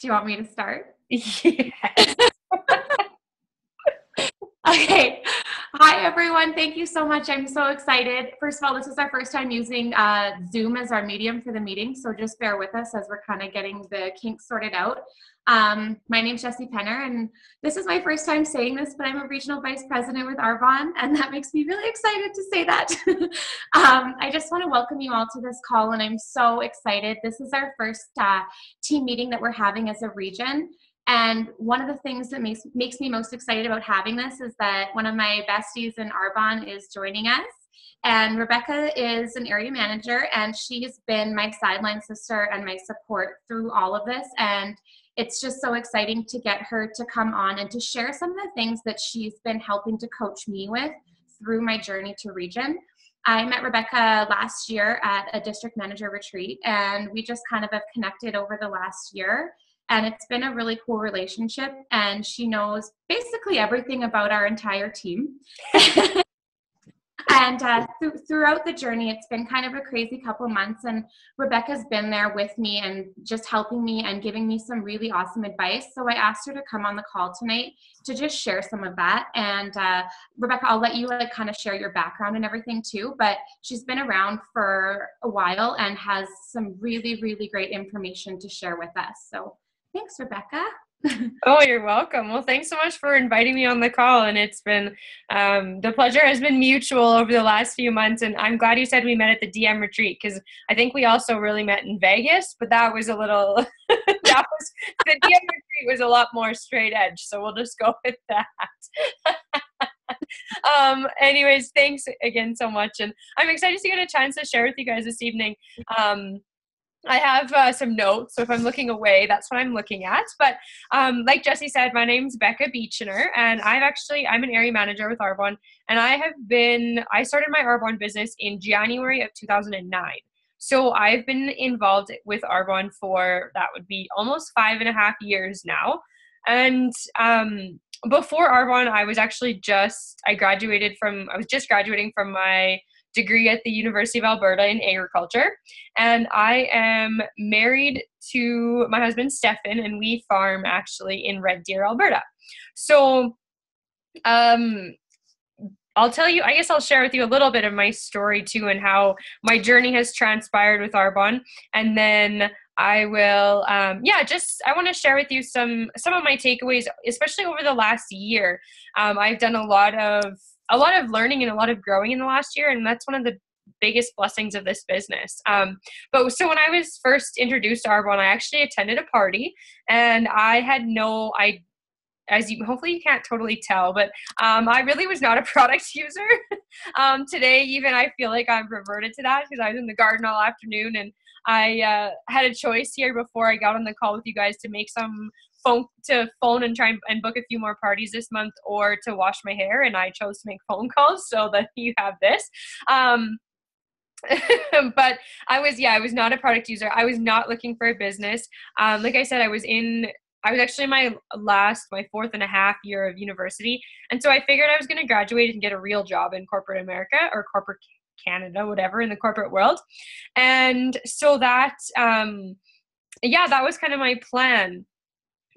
Do you want me to start? Yes. Okay. Hi, everyone. Thank you so much. I'm so excited. First of all, this is our first time using Zoom as our medium for the meeting, so just bear with us as we're kind of getting the kinks sorted out. My name's Jessie Penner, and this is my first time saying this, but I'm a regional vice president with Arbonne, and that makes me really excited to say that. I just want to welcome you all to this call, and I'm so excited. This is our first team meeting that we're having as a region. And one of the things that makes me most excited about having this is that one of my besties in Arbonne is joining us. And Rebecca is an area manager, and she's been my sideline sister and my support through all of this. And it's just so exciting to get her to come on and to share some of the things that she's been helping to coach me with through my journey to region. I met Rebecca last year at a district manager retreat, and we just kind of have connected over the last year. And it's been a really cool relationship, and she knows basically everything about our entire team. And throughout the journey, it's been kind of a crazy couple months, and Rebecca's been there with me and just helping me and giving me some really awesome advice. So I asked her to come on the call tonight to just share some of that. And Rebecca, I'll let you kind of share your background and everything too, but she's been around for a while and has some really, really great information to share with us. So thanks, Rebecca. Oh, you're welcome. Well, thanks so much for inviting me on the call. And it's been, the pleasure has been mutual over the last few months. And I'm glad you said we met at the DM retreat, because I think we also really met in Vegas, but that was a little, the DM retreat was a lot more straight edge. So we'll just go with that. Anyways, thanks again so much. And I'm excited to get a chance to share with you guys this evening. I have some notes, so if I'm looking away, that's what I'm looking at. But like Jessie said, my name's Becca Beechiner, and I'm an area manager with Arbonne, and I started my Arbonne business in January of 2009. So I've been involved with Arbonne for, that would be almost 5.5 years now. And before Arbonne, I was just graduating from my degree at the University of Alberta in agriculture. And I am married to my husband, Stefan, and we farm actually in Red Deer, Alberta. So I'll tell you, I guess I'll share with you a little bit of my story too, and how my journey has transpired with Arbonne. And then I will, I want to share with you some of my takeaways, especially over the last year. I've done a lot of learning and a lot of growing in the last year, and that's one of the biggest blessings of this business. But so when I was first introduced to Arbonne, I actually attended a party, and hopefully you can't totally tell, but I really was not a product user. Today, even I feel like I've reverted to that, because I was in the garden all afternoon, and I had a choice here before I got on the call with you guys to make some phone and try and book a few more parties this month, or to wash my hair, and I chose to make phone calls so that you have this. But I was not a product user. I was not looking for a business. Like I said, I was actually my 4.5 year of university. And so I figured I was going to graduate and get a real job in corporate America, or corporate Canada, whatever, in the corporate world. And so that was kind of my plan.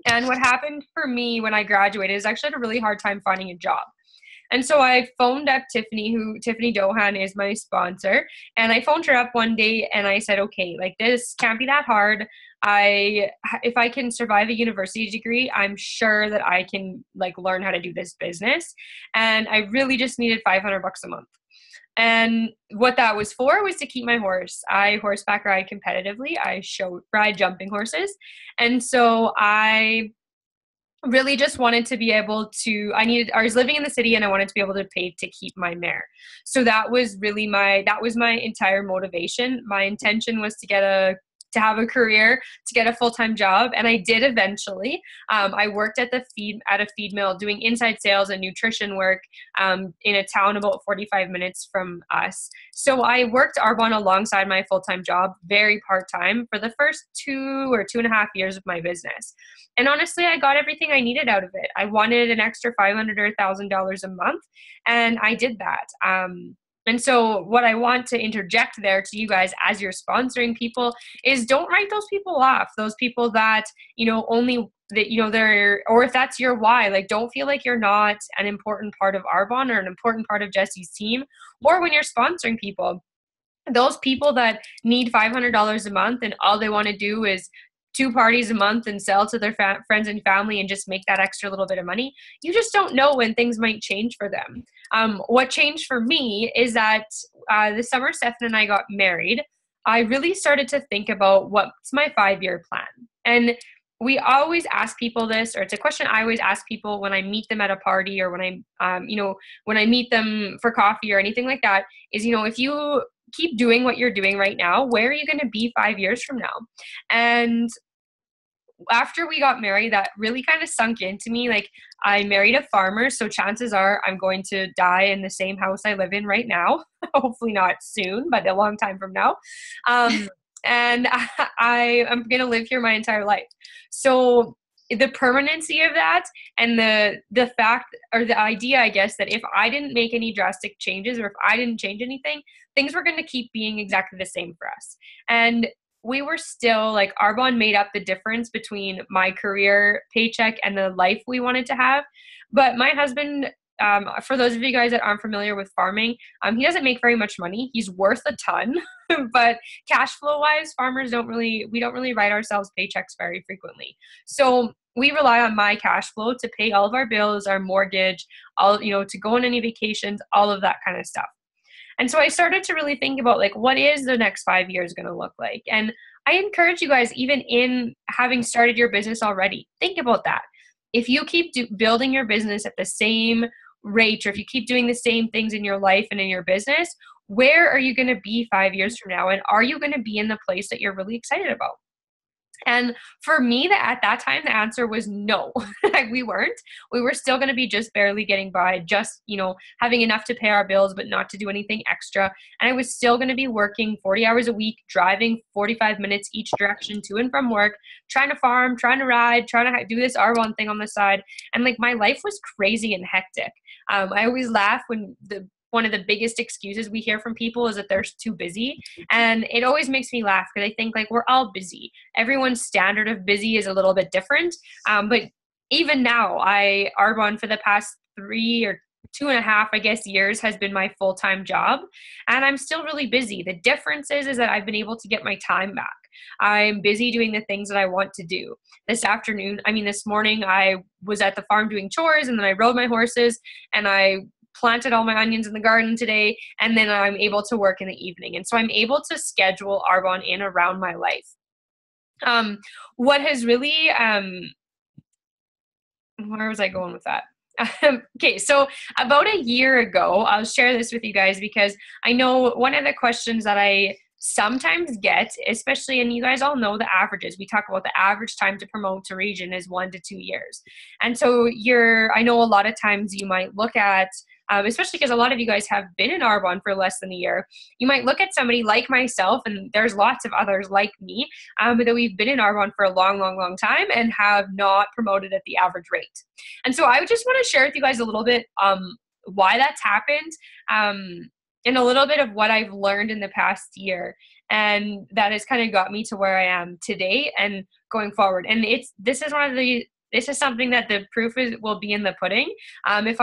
And what happened for me when I graduated is actually I had a really hard time finding a job. And so I phoned up Tiffany Dohan is my sponsor. And I phoned her up one day and I said, okay, like, this can't be that hard. If I can survive a university degree, I'm sure that I can learn how to do this business. And I really just needed $500 a month. And what that was for was to keep my horse. I horseback ride competitively. I ride jumping horses. And so I really just wanted to be able to, I was living in the city and I wanted to be able to pay to keep my mare. So that was really my entire motivation. My intention was to have a career, to get a full-time job. And I did eventually. I worked at a feed mill doing inside sales and nutrition work in a town about 45 minutes from us. So I worked Arbonne alongside my full-time job, very part-time, for the first 2 or 2.5 years of my business. And honestly, I got everything I needed out of it. I wanted an extra $500 or $1,000 a month, and I did that. And so what I want to interject there to you guys as you're sponsoring people is don't write those people off. Those people that, only that, they're, or if that's your why, like don't feel like you're not an important part of Arbonne or an important part of Jesse's team, or when you're sponsoring people. Those people that need $500 a month and all they want to do is 2 parties a month and sell to their friends and family and just make that extra little bit of money, you just don't know when things might change for them. What changed for me is that this summer, Stefan and I got married. I really started to think about what's my 5-year plan. And we always ask people this, or it's a question I always ask people when I meet them at a party or when I meet them for coffee or anything like that is, if you keep doing what you're doing right now, where are you going to be 5 years from now? And after we got married, that really kind of sunk into me. Like, I married a farmer, so chances are I'm going to die in the same house I live in right now. Hopefully not soon, but a long time from now. And I am going to live here my entire life. So the permanency of that and the fact, or the idea, I guess, that if I didn't make any drastic changes or if I didn't change anything, things were going to keep being exactly the same for us. And we were still like, Arbonne made up the difference between my career paycheck and the life we wanted to have. But my husband, for those of you guys that aren't familiar with farming, he doesn't make very much money. He's worth a ton, but cash flow wise, farmers we don't really write ourselves paychecks very frequently. So we rely on my cash flow to pay all of our bills, our mortgage, to go on any vacations, all of that kind of stuff. And so I started to really think about, like, what is the next 5 years going to look like? And I encourage you guys, even in having started your business already, think about that. If you keep building your business at the same rate, or if you keep doing the same things in your life and in your business, where are you going to be 5 years from now? And are you going to be in the place that you're really excited about? And for me, at that time, the answer was no. Like, we weren't. We were still going to be just barely getting by, just, having enough to pay our bills, but not to do anything extra. And I was still going to be working 40 hours a week, driving 45 minutes each direction to and from work, trying to farm, trying to ride, trying to do this Arbonne thing on the side. And like, my life was crazy and hectic. I always laugh when one of the biggest excuses we hear from people is that they're too busy. And it always makes me laugh because I think, like, we're all busy. Everyone's standard of busy is a little bit different. But even now, Arbonne for the past 3 or 2.5, I guess, years has been my full-time job. And I'm still really busy. The difference is that I've been able to get my time back. I'm busy doing the things that I want to do. This morning I was at the farm doing chores, and then I rode my horses, and I planted all my onions in the garden today, and then I'm able to work in the evening. And so I'm able to schedule Arbonne in around my life. What has really, where was I going with that? Okay, so about a year ago, I'll share this with you guys because I know one of the questions that I sometimes get, especially, and you guys all know the averages. We talk about the average time to promote to region is 1 to 2 years. And so I know a lot of times you might look at, especially because a lot of you guys have been in Arbonne for less than a year, you might look at somebody like myself, and there's lots of others like me, that we've been in Arbonne for a long, long, long time and have not promoted at the average rate. And so I would just want to share with you guys a little bit why that's happened, and a little bit of what I've learned in the past year. And that has kind of got me to where I am today and going forward. And this is something that the proof will be in the pudding. If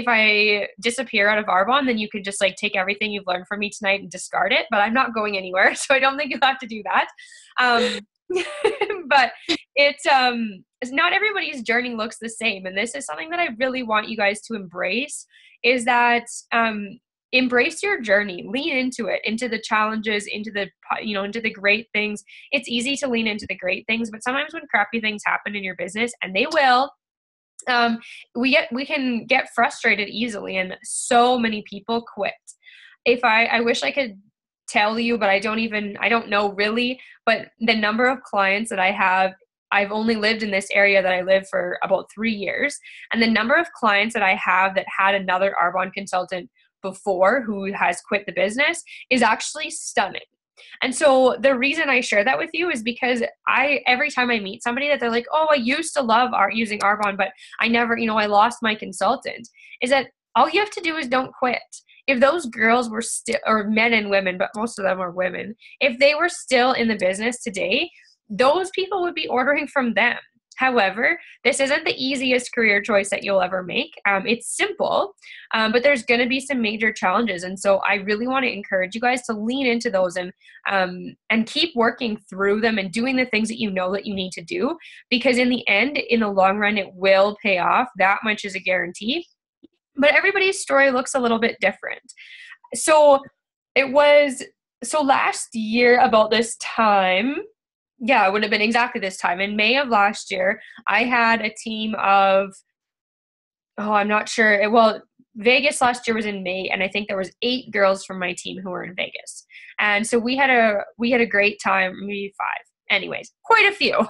I disappear out of Arbonne, then you could just like take everything you've learned from me tonight and discard it, but I'm not going anywhere. So I don't think you'll have to do that. But it's not everybody's journey looks the same. And this is something that I really want you guys to embrace, is that, embrace your journey, lean into it, into the challenges, into the great things. It's easy to lean into the great things, but sometimes when crappy things happen in your business, and they will, we can get frustrated easily, and so many people quit. I wish I could tell you, but I don't know really, but the number of clients that I have, I've only lived in this area that I live for about 3 years, and the number of clients that I have that had another Arbonne consultant before who has quit the business is actually stunning. And so the reason I share that with you is because every time I meet somebody that they're like, oh, I used to love using Arbonne, but I never, I lost my consultant, is that all you have to do is don't quit. if those girls were still, or men and women, but most of them are women, if they were still in the business today, those people would be ordering from them. However, this isn't the easiest career choice that you'll ever make. It's simple, but there's going to be some major challenges. And so I really want to encourage you guys to lean into those and keep working through them and doing the things that you know that you need to do, because in the end, in the long run, it will pay off. That much is a guarantee. But everybody's story looks a little bit different. So last year about this time, yeah, it would have been exactly this time. In May of last year, I had a team of, I'm not sure. Well, Vegas last year was in May, and I think there was 8 girls from my team who were in Vegas. And so we had a great time, maybe 5. Anyways, quite a few.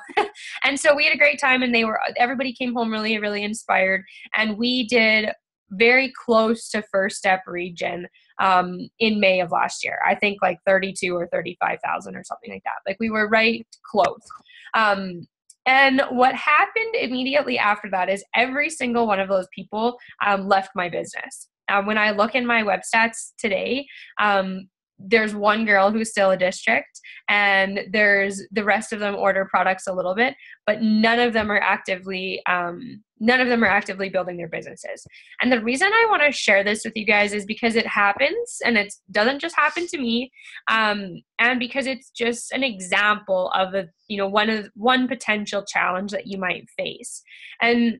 And so we had a great time, and everybody came home really, really inspired. And we did very close to First Step region in May of last year. I think like 32 or 35,000 or something like that. Like we were right close. And what happened immediately after that is every single one of those people left my business. When I look in my web stats today, there's one girl who's still a district, and there's the rest of them order products a little bit, but none of them are actively building their businesses. And the reason I want to share this with you guys is because it happens, and it doesn't just happen to me, and because it's just an example of one potential challenge that you might face. And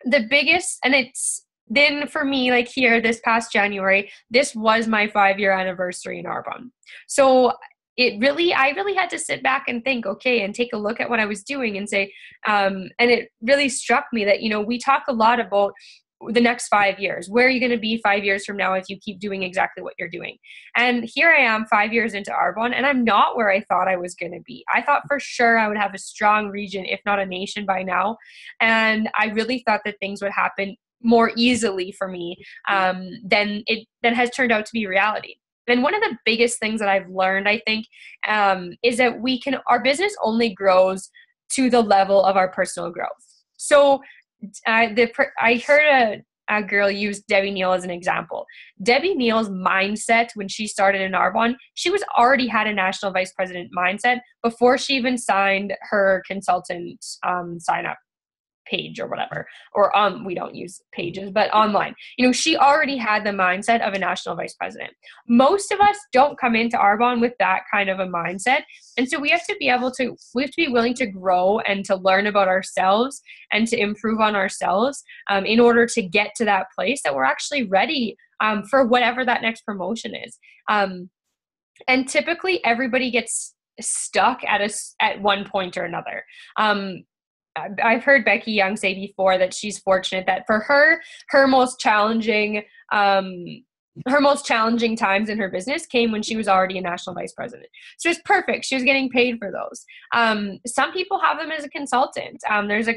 the biggest, and it's then for me, like here this past January, this was my 5-year anniversary in Arbonne. So I really had to sit back and think, okay, and take a look at what I was doing and say, and it really struck me that, we talk a lot about the next 5 years. Where are you going to be 5 years from now if you keep doing exactly what you're doing? And here I am 5 years into Arbonne, and I'm not where I thought I was going to be. I thought for sure I would have a strong region, if not a nation by now. And I really thought that things would happen more easily for me than has turned out to be reality. And one of the biggest things that I've learned, I think, is that our business only grows to the level of our personal growth. So I heard a girl use Debbie Neal as an example. Debbie Neal's mindset when she started in Arbonne, she was already had a national vice president mindset before she even signed her consultant sign up page or whatever, or we don't use pages, but online. She already had the mindset of a national vice president. Most of us don't come into Arbonne with that kind of a mindset. And so we have to be willing to grow and to learn about ourselves and to improve on ourselves in order to get to that place that we're actually ready for whatever that next promotion is. And typically everybody gets stuck at one point or another. I've heard Becky Young say before that she's fortunate that for her most challenging times in her business came when she was already a national vice president. So it's perfect. She was getting paid for those. Some people have them as a consultant. There's a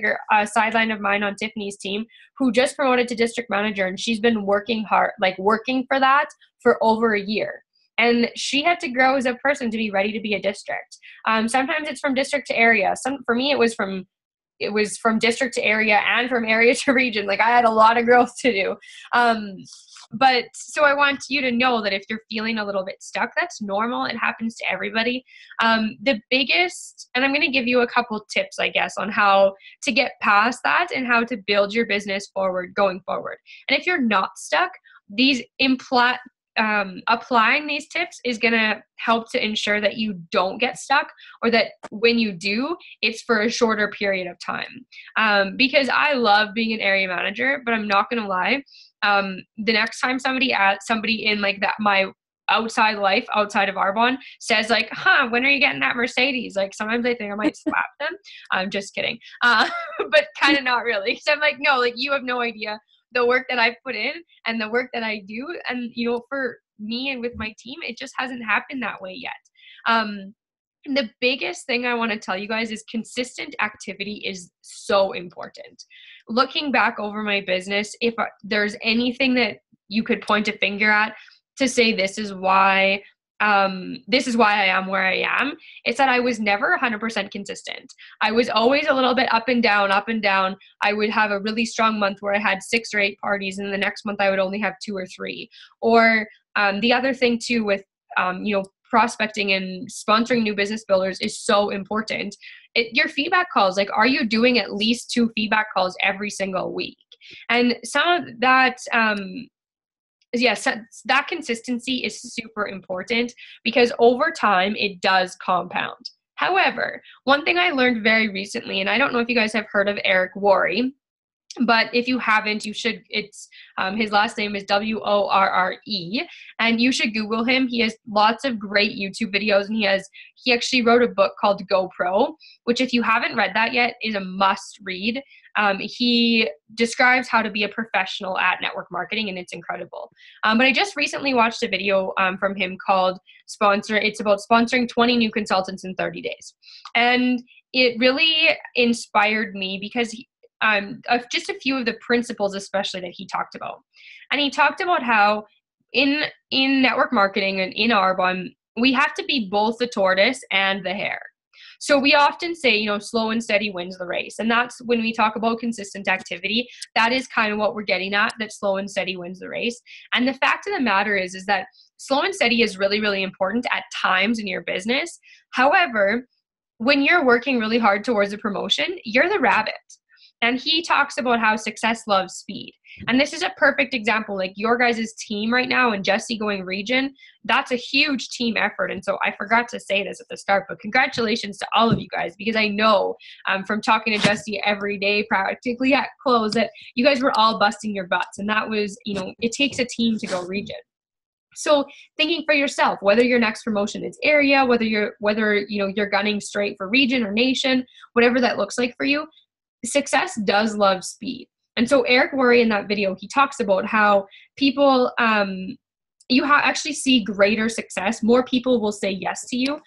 sideline of mine on Tiffany's team who just promoted to district manager, and she's been working for that for over a year. And she had to grow as a person to be ready to be a district. Sometimes it's from district to area. For me, it was from district to area and from area to region. Like I had a lot of growth to do. But so I want you to know that if you're feeling a little bit stuck, that's normal. It happens to everybody. The biggest, and I'm going to give you a couple tips, I guess, on how to get past that and how to build your business going forward. And if you're not stuck, applying these tips is going to help to ensure that you don't get stuck, or that when you do, it's for a shorter period of time. Because I love being an area manager, but I'm not going to lie. The next time somebody in like that, my outside life, outside of Arbonne says like, when are you getting that Mercedes? Like sometimes I think I might slap them. I'm just kidding. But kind of not really. So I'm like, no, like you have no idea the work that I've put in and the work that I do. And, for me and with my team, it just hasn't happened that way yet. The biggest thing I want to tell you guys is consistent activity is so important. Looking back over my business, if there's anything that you could point a finger at to say this is why this is why I am where I am. It's that I was never 100% consistent. I was always a little bit up and down, up and down. I would have a really strong month where I had 6 or 8 parties, and the next month I would only have 2 or 3. Or the other thing too with, prospecting and sponsoring new business builders is so important. Your feedback calls, like, are you doing at least 2 feedback calls every single week? And some of that, yes, that consistency is super important because over time it does compound. However, one thing I learned very recently, and I don't know if you guys have heard of Eric Worre, but if you haven't, you should. It's his last name is Worre, and you should Google him. He has lots of great YouTube videos, and he actually wrote a book called GoPro, which if you haven't read that yet is a must read. He describes how to be a professional at network marketing, and it's incredible. But I just recently watched a video from him called Sponsor. It's about sponsoring 20 new consultants in 30 days, and it really inspired me because just a few of the principles especially that he talked about. And he talked about how in network marketing and in Arbonne, we have to be both the tortoise and the hare. So we often say, slow and steady wins the race. And that's when we talk about consistent activity, that is kind of what we're getting at, that slow and steady wins the race. And the fact of the matter is that slow and steady is really, really important at times in your business. However, when you're working really hard towards a promotion, you're the rabbit. And he talks about how success loves speed. And this is a perfect example, like your guys' team right now and Jesse going region, that's a huge team effort. And so I forgot to say this at the start, but congratulations to all of you guys, because I know from talking to Jesse every day practically at close that you guys were all busting your butts. And that was, it takes a team to go region. So thinking for yourself, whether your next promotion is area, whether you're gunning straight for region or nation, whatever that looks like for you, success does love speed. And so Eric Worre in that video, he talks about how people, you actually see greater success. More people will say yes to you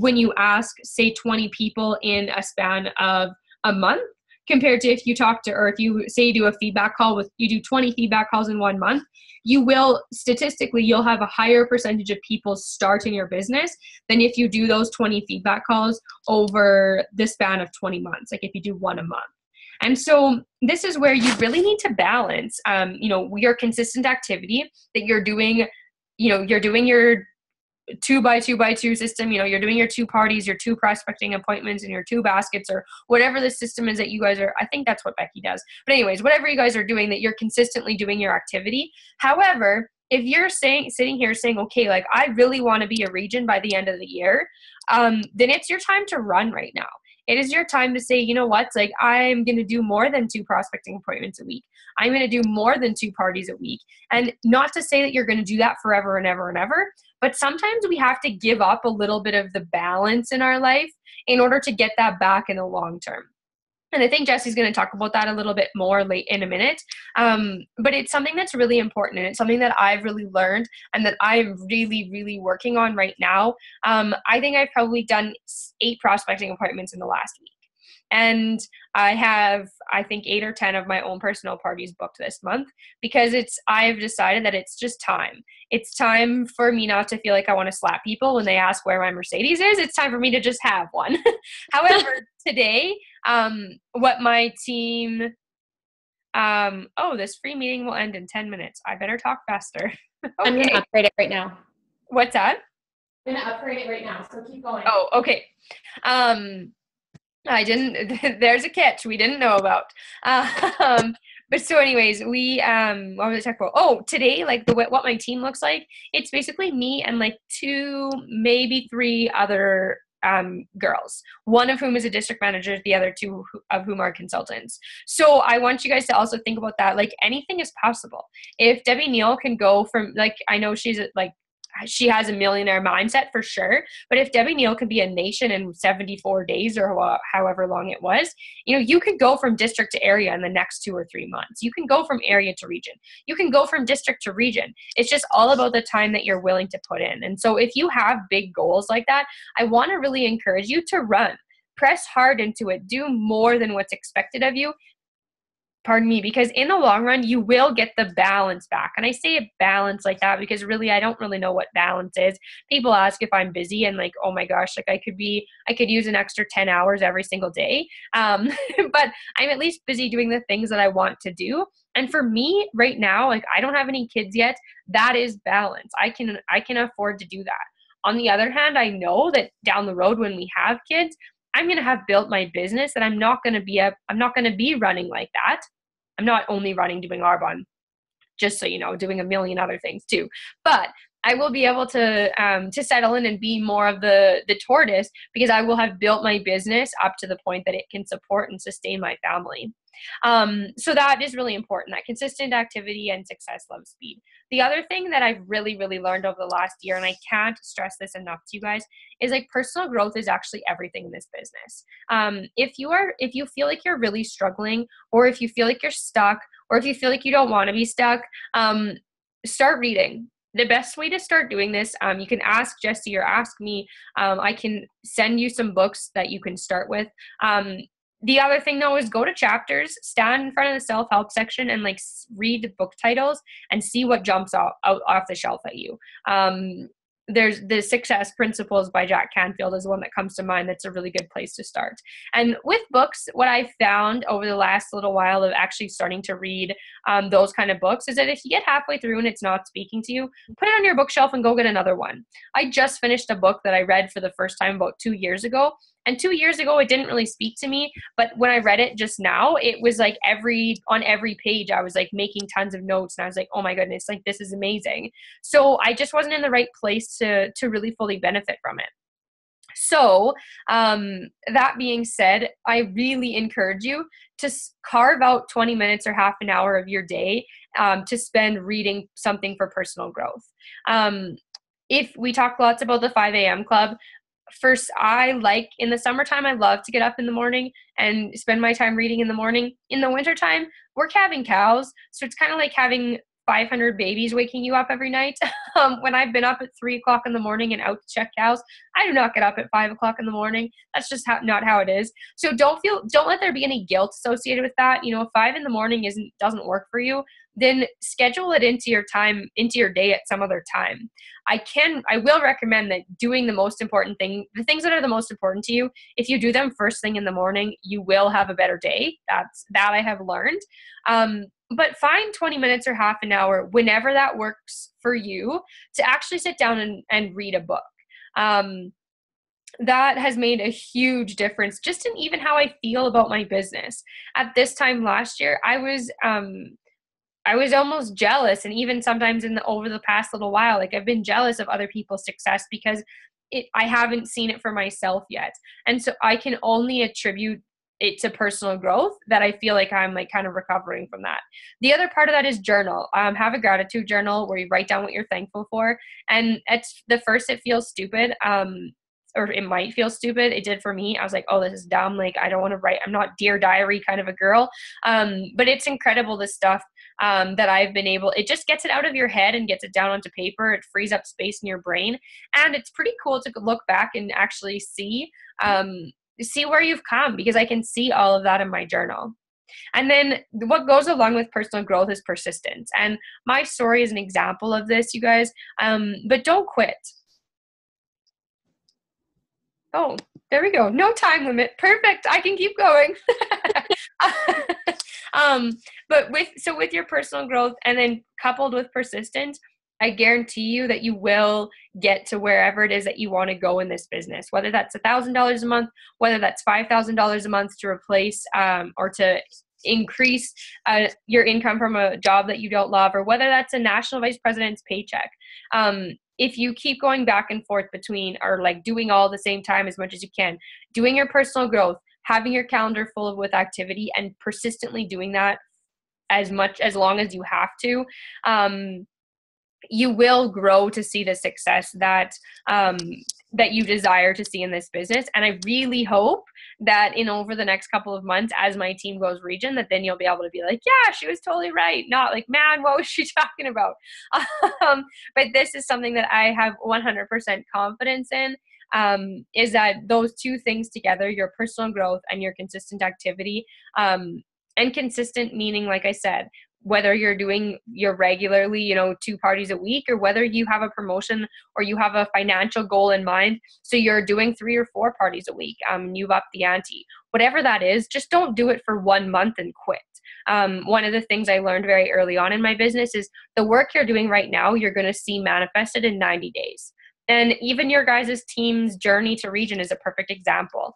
when you ask, say, 20 people in a span of a month, compared to if you talk to, or if you say you do a feedback call you do 20 feedback calls in 1 month, you'll have a higher percentage of people start in your business than if you do those 20 feedback calls over the span of 20 months, like if you do 1 a month. And so this is where you really need to balance, your consistent activity that you're doing, you're doing your 2x2x2 system, you're doing your 2 parties, your 2 prospecting appointments, and your 2 baskets, or whatever the system is that you guys are. I think that's what Becky does. But anyways, whatever you guys are doing, that you're consistently doing your activity. However, if you're sitting here saying, okay, like I really want to be a region by the end of the year, then it's your time to run right now. It is your time to say, you know what, like I'm going to do more than 2 prospecting appointments a week. I'm going to do more than 2 parties a week. And not to say that you're going to do that forever and ever and ever, but sometimes we have to give up a little bit of the balance in our life in order to get that back in the long term. And I think Jesse's going to talk about that a little bit more late in a minute. But it's something that's really important, and it's something that I've really learned and that I'm really, really working on right now. I think I've probably done 8 prospecting appointments in the last week. And I have, I think, 8 or 10 of my own personal parties booked this month, because I've decided that it's just time. It's time for me not to feel like I want to slap people when they ask where my Mercedes is. It's time for me to just have one. However, today, what my team, this free meeting will end in 10 minutes. I better talk faster. Okay. I'm going to upgrade it right now. What's that? I'm going to upgrade it right now, so keep going. Oh, okay. There's a catch we didn't know about. But so anyways, what was I talking about? Oh, today, like what my team looks like, it's basically me and like 2, maybe 3 other girls, one of whom is a district manager, the other 2 of whom are consultants. So I want you guys to also think about that. Like anything is possible. If Debbie Neal can go from, like, I know she's like, she has a millionaire mindset for sure, but if Debbie Neal could be a nation in 74 days or however long it was, you could go from district to area in the next 2 or 3 months. You can go from area to region. You can go from district to region. It's just all about the time that you're willing to put in. And so if you have big goals like that, I want to really encourage you to run. Press hard into it. Do more than what's expected of you. pardon me, because in the long run, you will get the balance back. And I say a balance like that because really, I don't really know what balance is. People ask if I'm busy and like, oh my gosh, like I could use an extra 10 hours every single day. But I'm at least busy doing the things that I want to do. And for me right now, like I don't have any kids yet. That is balance. I can afford to do that. On the other hand, I know that down the road when we have kids, I'm going to have built my business and I'm not going to be running like that. I'm not only running doing Arbonne, just so you know, doing a million other things too. But I will be able to settle in and be more of the tortoise because I will have built my business up to the point that it can support and sustain my family. So that is really important, that consistent activity and success loves speed. The other thing that I've really, really learned over the last year, and I can't stress this enough to you guys, is like personal growth is actually everything in this business. If you feel like you're really struggling, or if you feel like you're stuck, or if you feel like you don't want to be stuck, start reading. The best way to start doing this, you can ask Jesse or ask me. I can send you some books that you can start with. The other thing though is go to Chapters, stand in front of the self-help section and like read the book titles and see what jumps out off the shelf at you. There's the Success Principles by Jack Canfield is one that comes to mind. That's a really good place to start. And with books, what I found over the last little while of actually starting to read those kind of books is that if you get halfway through and it's not speaking to you, put it on your bookshelf and go get another one. I just finished a book that I read for the first time about 2 years ago. And 2 years ago, it didn't really speak to me. But when I read it just now, it was like on every page, I was like making tons of notes. And I was like, oh my goodness, like this is amazing. So I just wasn't in the right place to really fully benefit from it. So that being said, I really encourage you to carve out 20 minutes or half an hour of your day to spend reading something for personal growth. If we talk lots about the 5 a.m. club, first, in the summertime, I love to get up in the morning and spend my time reading in the morning. In the wintertime, we're calving cows. So it's kind of like having 500 babies waking you up every night. When I've been up at 3 o'clock in the morning and out to check cows, I do not get up at 5 o'clock in the morning. That's just not how it is. So don't let there be any guilt associated with that. You know, if 5 in the morning doesn't work for you, then schedule it into your day at some other time. I will recommend that doing the things that are the most important to you, if you do them first thing in the morning, you will have a better day. That I have learned. But find 20 minutes or half an hour, whenever that works for you, to actually sit down and read a book. That has made a huge difference just in even how I feel about my business. At this time last year, I was almost jealous, and even sometimes over the past little while, like I've been jealous of other people's success because I haven't seen it for myself yet. And so I can only attribute it to personal growth that I feel like I'm like kind of recovering from that. The other part of that is journal. Have a gratitude journal where you write down what you're thankful for. And it feels stupid. Or it might feel stupid. It did for me. I was like, oh, this is dumb. Like, I don't want to write. I'm not Dear Diary kind of a girl. But it's incredible, the stuff that I've been able, it just gets it out of your head and gets it down onto paper. It frees up space in your brain. And it's pretty cool to look back and actually see where you've come, because I can see all of that in my journal. And then what goes along with personal growth is persistence. And my story is an example of this, you guys. But don't quit. Oh, there we go. No time limit. Perfect. I can keep going. But with your personal growth and then coupled with persistence, I guarantee you that you will get to wherever it is that you want to go in this business, whether that's $1,000 a month, whether that's $5,000 a month to replace or to increase your income from a job that you don't love, or whether that's a national vice president's paycheck. If you keep going back and forth between, or like doing all at the same time as much as you can, doing your personal growth, having your calendar full with activity, and persistently doing that as long as you have to, you will grow to see the success that you desire to see in this business. And I really hope that over the next couple of months, as my team goes region, that then you'll be able to be like, yeah, she was totally right. Not like, man, what was she talking about? But this is something that I have 100% confidence in, is that those two things together, your personal growth and your consistent activity, And consistent meaning, like I said, whether you're doing your regularly, 2 parties a week, or whether you have a promotion or you have a financial goal in mind. So you're doing 3 or 4 parties a week. You've upped the ante, whatever that is, just don't do it for 1 month and quit. One of the things I learned very early on in my business is the work you're doing right now, you're going to see manifested in 90 days. And even your guys' team's journey to region is a perfect example.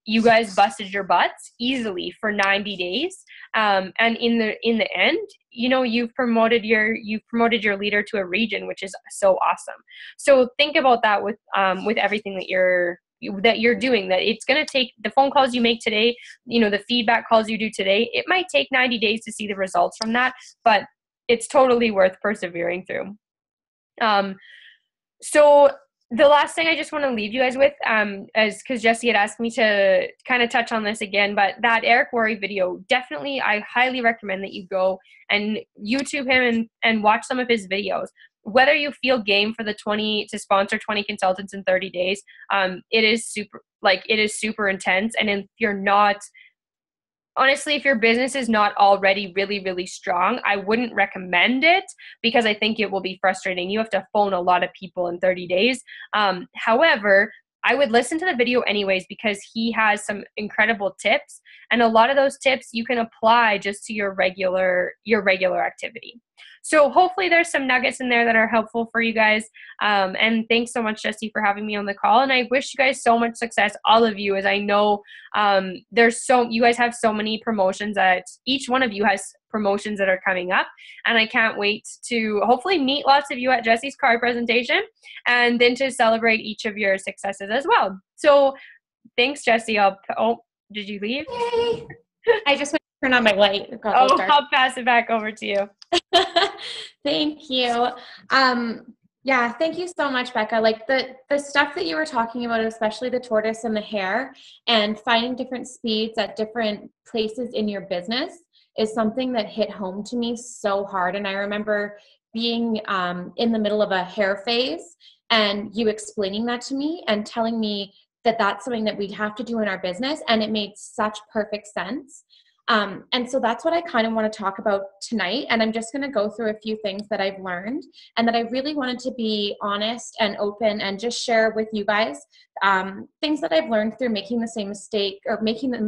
You guys busted your butts easily for 90 days. And in the end, you've promoted your leader to a region, which is so awesome. So think about that with everything that you're doing, that it's going to take the phone calls you make today, the feedback calls you do today. It might take 90 days to see the results from that, but it's totally worth persevering through. So the last thing I just want to leave you guys with, is because Jesse had asked me to kind of touch on this again, but that Eric Worre video, definitely, I highly recommend that you go and YouTube him and watch some of his videos. Whether you feel game for to sponsor 20 consultants in 30 days, it is super intense. And if you're not, honestly, if your business is not already really, really strong, I wouldn't recommend it, because I think it will be frustrating. You have to phone a lot of people in 30 days. However, I would listen to the video anyways, because he has some incredible tips, and a lot of those tips you can apply just to your regular activity. So hopefully there's some nuggets in there that are helpful for you guys. And thanks so much, Jesse, for having me on the call. And I wish you guys so much success, all of you, as I know you guys have so many promotions, that each one of you has promotions that are coming up. And I can't wait to hopefully meet lots of you at Jesse's card presentation, and then to celebrate each of your successes as well. So thanks, Jesse. Did you leave? Yay. I just went to turn on my light. I'll pass it back over to you. Thank you. Yeah, thank you so much, Becca. Like the stuff that you were talking about, especially the tortoise and the hare, and finding different speeds at different places in your business, is something that hit home to me so hard. And I remember being in the middle of a hair phase, and you explaining that to me and telling me that that's something that we'd have to do in our business, and it made such perfect sense. And so that's what I kind of want to talk about tonight. And I'm just going to go through a few things that I've learned, and that I really wanted to be honest and open and just share with you guys things that I've learned through making the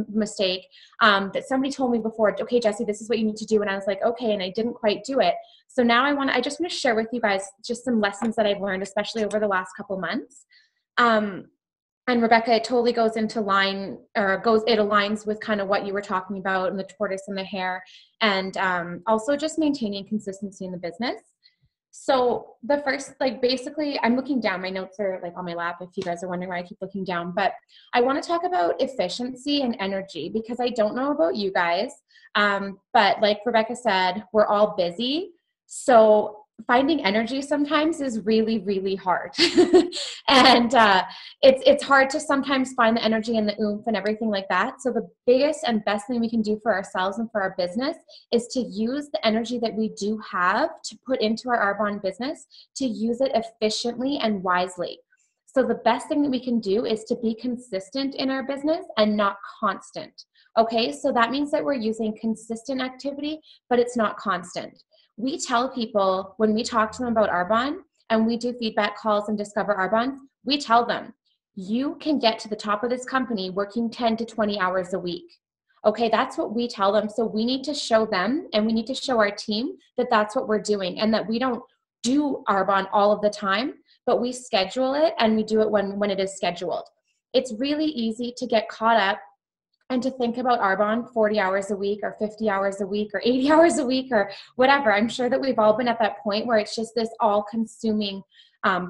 mistake that somebody told me before. Okay, Jesse, this is what you need to do. And I was like, okay, and I didn't quite do it. So now I just want to share with you guys just some lessons that I've learned, especially over the last couple months. And Rebecca, it totally goes into it aligns with kind of what you were talking about, and the tortoise and the hare, and also just maintaining consistency in the business. So the first, basically, I'm looking down. My notes are on my lap, if you guys are wondering why I keep looking down. But I want to talk about efficiency and energy, because I don't know about you guys, but like Rebecca said, we're all busy. So finding energy sometimes is really, really hard. And it's hard to sometimes find the energy and the oomph and everything like that. So the biggest and best thing we can do for ourselves and for our business is to use the energy that we do have to put into our Arbonne business, to use it efficiently and wisely. So the best thing that we can do is to be consistent in our business and not constant. Okay, so that means that we're using consistent activity, but it's not constant. We tell people, when we talk to them about Arbonne and we do feedback calls and discover Arbonne, we tell them, you can get to the top of this company working 10 to 20 hours a week. Okay, that's what we tell them. So we need to show them, and we need to show our team that that's what we're doing, and that we don't do Arbonne all of the time, but we schedule it, and we do it when it is scheduled. It's really easy to get caught up and to think about Arbonne 40 hours a week or 50 hours a week or 80 hours a week or whatever. I'm sure that we've all been at that point where it's just this all-consuming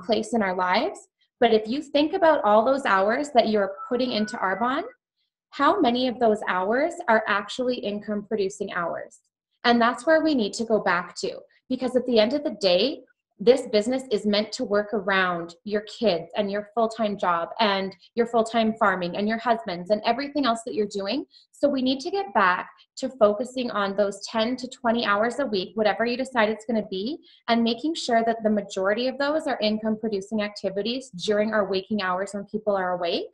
place in our lives. But if you think about all those hours that you're putting into Arbonne, how many of those hours are actually income-producing hours? And that's where we need to go back to, because at the end of the day, this business is meant to work around your kids and your full-time job and your full-time farming and your husbands and everything else that you're doing. So we need to get back to focusing on those 10 to 20 hours a week, whatever you decide it's going to be, and making sure that the majority of those are income-producing activities during our waking hours when people are awake.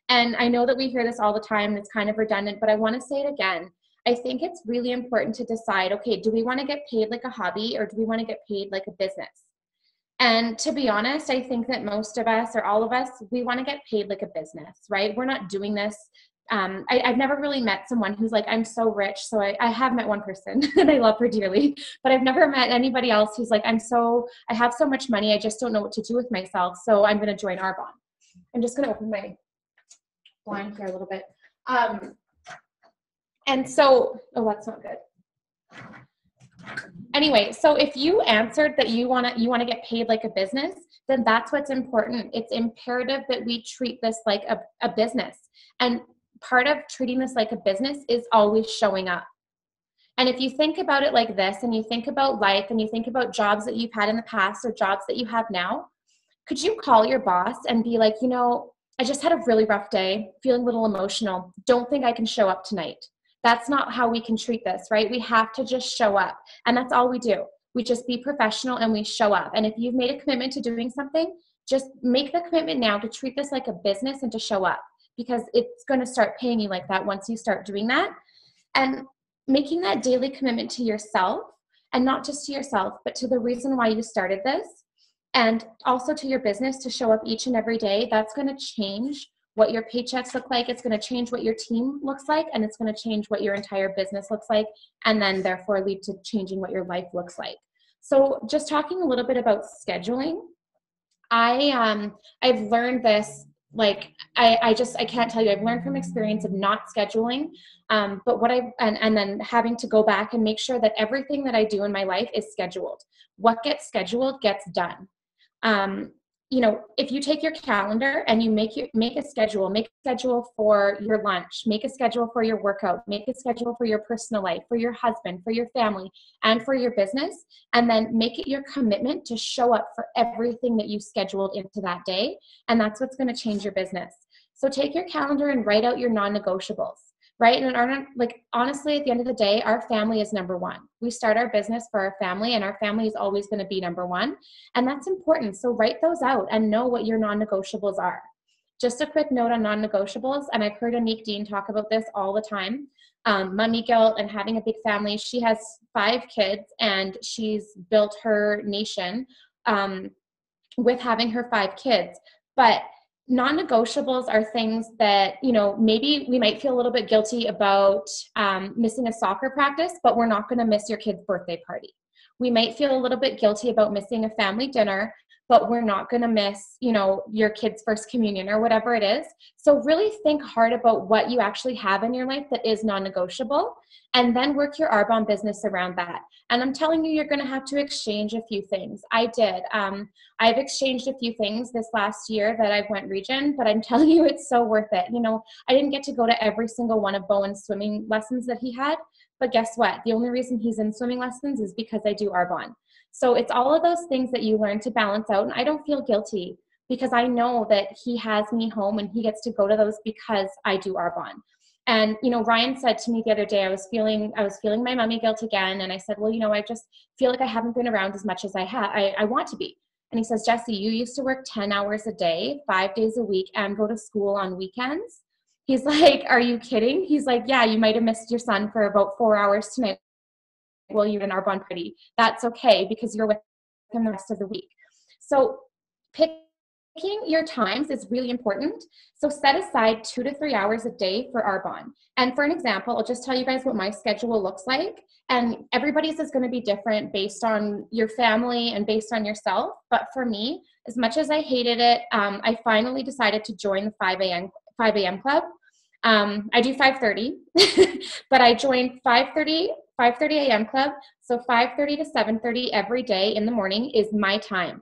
And I know that we hear this all the time and it's kind of redundant, but I want to say it again. I think it's really important to decide, okay, do we want to get paid like a hobby or do we want to get paid like a business? And to be honest, I think that most of us or all of us, we want to get paid like a business, right? We're not doing this. I've never really met someone who's like, I'm so rich. So I have met one person and I love her dearly, but I've never met anybody else who's like, I have so much money. I just don't know what to do with myself. So I'm going to join Arbonne. I'm just going to open my blind here a little bit. And so, oh, that's not good. Anyway, so if you answered that you want to get paid like a business, then that's what's important. It's imperative that we treat this like a business. And part of treating this like a business is always showing up. And if you think about it like this, and you think about life, and you think about jobs that you've had in the past or jobs that you have now, could you call your boss and be like, I just had a really rough day, feeling a little emotional. Don't think I can show up tonight. That's not how we can treat this, right? We have to just show up. And that's all we do. We just be professional and we show up. And if you've made a commitment to doing something, just make the commitment now to treat this like a business and to show up, because it's going to start paying you like that once you start doing that. And making that daily commitment to yourself, and not just to yourself, but to the reason why you started this, and also to your business to show up each and every day, that's going to change what your paychecks look like. It's going to change what your team looks like, and it's going to change what your entire business looks like, and then therefore lead to changing what your life looks like. So just talking a little bit about scheduling, I've learned this, like, I can't tell you, I've learned from experience of not scheduling, but and then having to go back and make sure that everything that I do in my life is scheduled. What gets scheduled gets done. If you take your calendar and you make a schedule for your lunch, make a schedule for your workout, make a schedule for your personal life, for your husband, for your family, and for your business, and then make it your commitment to show up for everything that you scheduled into that day. And that's what's going to change your business. So take your calendar and write out your non-negotiables. Right? And honestly, at the end of the day, our family is number one. We start our business for our family, and our family is always going to be number one. And that's important. So write those out and know what your non-negotiables are. Just a quick note on non-negotiables, and I've heard Anique Dean talk about this all the time. Mummy guilt and having a big family. She has 5 kids, and she's built her nation with having her 5 kids. But non-negotiables are things that, maybe we might feel a little bit guilty about missing a soccer practice, but we're not going to miss your kid's birthday party. We might feel a little bit guilty about missing a family dinner, but we're not going to miss, your kid's first communion or whatever it is. So really think hard about what you actually have in your life that is non-negotiable, and then work your Arbonne business around that. And I'm telling you, you're going to have to exchange a few things. I did. I've exchanged a few things this last year that I've went region, but I'm telling you, it's so worth it. I didn't get to go to every single one of Bowen's swimming lessons that he had, but guess what? The only reason he's in swimming lessons is because I do Arbonne. So it's all of those things that you learn to balance out. And I don't feel guilty because I know that he has me home and he gets to go to those because I do Arbonne. And, Ryan said to me the other day, I was feeling my mommy guilt again. And I said, well, I just feel like I haven't been around as much as I want to be. And he says, Jessie, you used to work 10 hours a day, 5 days a week, and go to school on weekends. He's like, are you kidding? He's like, yeah, you might have missed your son for about 4 hours tonight. Well, you're in Arbonne party. That's okay because you're with him the rest of the week. So picking your times is really important. So set aside 2 to 3 hours a day for Arbonne. And for an example, I'll just tell you guys what my schedule looks like. And everybody's is going to be different based on your family and based on yourself. But for me, as much as I hated it, I finally decided to join the 5 a.m. club. I do 5:30, but I joined 5:30 a.m. club. So 5:30 to 7:30 every day in the morning is my time.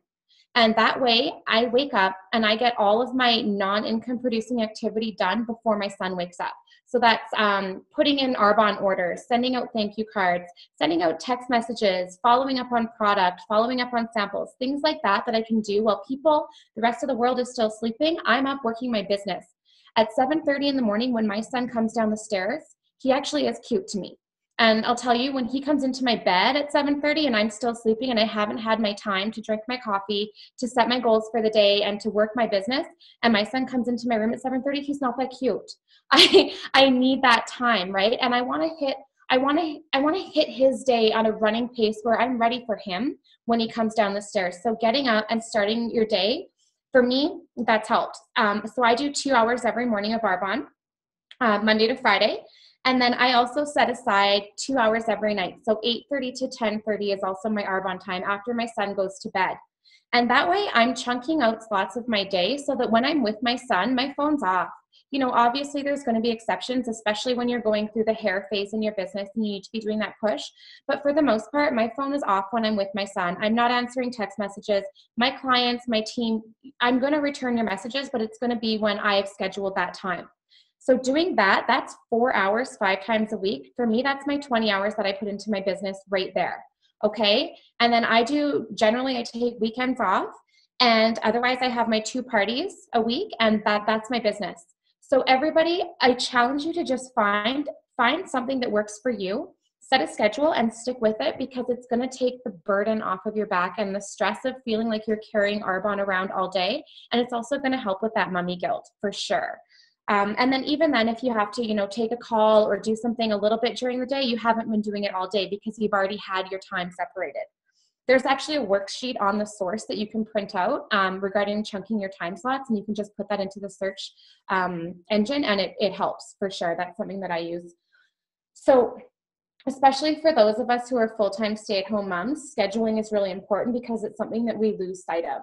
And that way I wake up and I get all of my non-income producing activity done before my son wakes up. So that's putting in Arbonne orders, sending out thank you cards, sending out text messages, following up on product, following up on samples, things like that I can do while the rest of the world is still sleeping. I'm up working my business. At 7:30 in the morning, when my son comes down the stairs, he actually is cute to me. And I'll tell you, when he comes into my bed at 7:30 and I'm still sleeping and I haven't had my time to drink my coffee, to set my goals for the day and to work my business, and my son comes into my room at 7:30, he's not that cute. I need that time, right? And I want to hit I want to hit his day on a running pace where I'm ready for him when he comes down the stairs. So getting up and starting your day, for me, that's helped. So I do 2 hours every morning of Arbonne, Monday to Friday. And then I also set aside 2 hours every night. So 8:30 to 10:30 is also my Arbonne time after my son goes to bed. And that way I'm chunking out slots of my day so that when I'm with my son, my phone's off. You know, obviously there's going to be exceptions, especially when you're going through the hair phase in your business and you need to be doing that push. But for the most part, my phone is off when I'm with my son. I'm not answering text messages. My clients, my team, I'm going to return your messages, but it's going to be when I've scheduled that time. So doing that, that's 4 hours, 5 times a week. For me, that's my 20 hours that I put into my business right there. Okay. And then I take weekends off, and otherwise I have my 2 parties a week, and that's my business. So everybody, I challenge you to just find something that works for you, set a schedule and stick with it, because it's going to take the burden off of your back and the stress of feeling like you're carrying Arbonne around all day. And it's also going to help with that mommy guilt for sure. And then even then, if you have to, take a call or do something a little bit during the day, you haven't been doing it all day because you've already had your time separated. There's actually a worksheet on the source that you can print out regarding chunking your time slots, and you can just put that into the search engine, and it helps for sure. That's something that I use. So especially for those of us who are full-time stay-at-home moms, scheduling is really important because it's something that we lose sight of.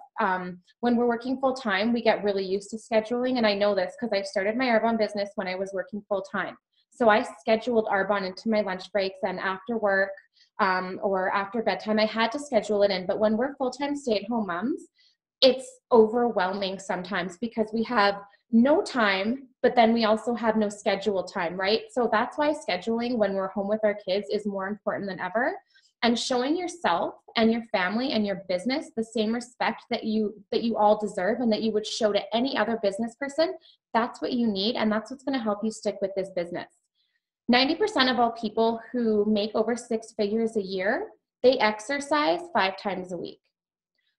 When we're working full-time, we get really used to scheduling, and I know this because I started my Arbonne business when I was working full-time. So I scheduled Arbonne into my lunch breaks and after work or after bedtime. I had to schedule it in, but when we're full-time stay-at-home moms, it's overwhelming sometimes because we have no time, but then we also have no scheduled time, right? So that's why scheduling when we're home with our kids is more important than ever. And showing yourself and your family and your business the same respect that you all deserve and that you would show to any other business person, that's what you need, and that's what's going to help you stick with this business. 90% of all people who make over 6 figures a year, they exercise 5 times a week.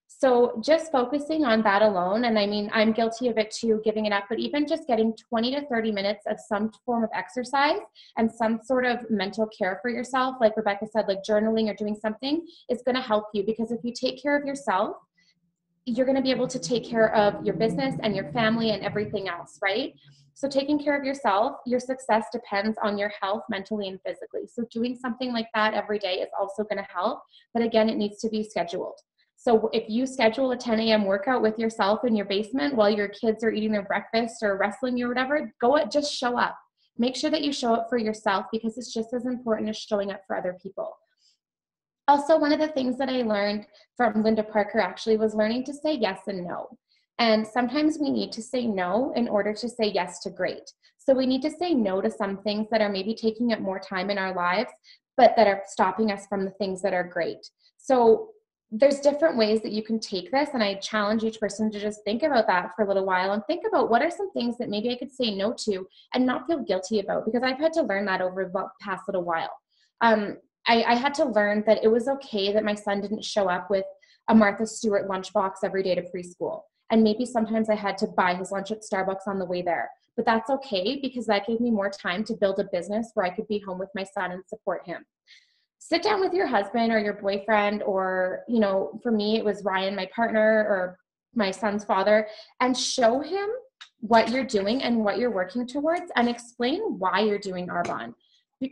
So just focusing on that alone, and I mean, I'm guilty of it too, giving it up, but even just getting 20 to 30 minutes of some form of exercise and some sort of mental care for yourself, like Rebecca said, like journaling or doing something, is going to help you, because if you take care of yourself, you're going to be able to take care of your business and your family and everything else, right? So taking care of yourself, your success depends on your health mentally and physically. So doing something like that every day is also going to help. But again, it needs to be scheduled. So if you schedule a 10 a.m. workout with yourself in your basement while your kids are eating their breakfast or wrestling you or whatever, just show up. Make sure that you show up for yourself, because it's just as important as showing up for other people. Also, one of the things that I learned from Linda Parker actually was learning to say yes and no. And sometimes we need to say no in order to say yes to great. So we need to say no to some things that are maybe taking up more time in our lives, but that are stopping us from the things that are great. So there's different ways that you can take this, and I challenge each person to just think about that for a little while and think about what are some things that maybe I could say no to and not feel guilty about, because I've had to learn that over the past little while. I had to learn that it was okay that my son didn't show up with a Martha Stewart lunchbox every day to preschool. And maybe sometimes I had to buy his lunch at Starbucks on the way there. But that's okay, because that gave me more time to build a business where I could be home with my son and support him. Sit down with your husband or your boyfriend, or, for me, it was Ryan, my partner, or my son's father, and show him what you're doing and what you're working towards, and explain why you're doing Arbonne.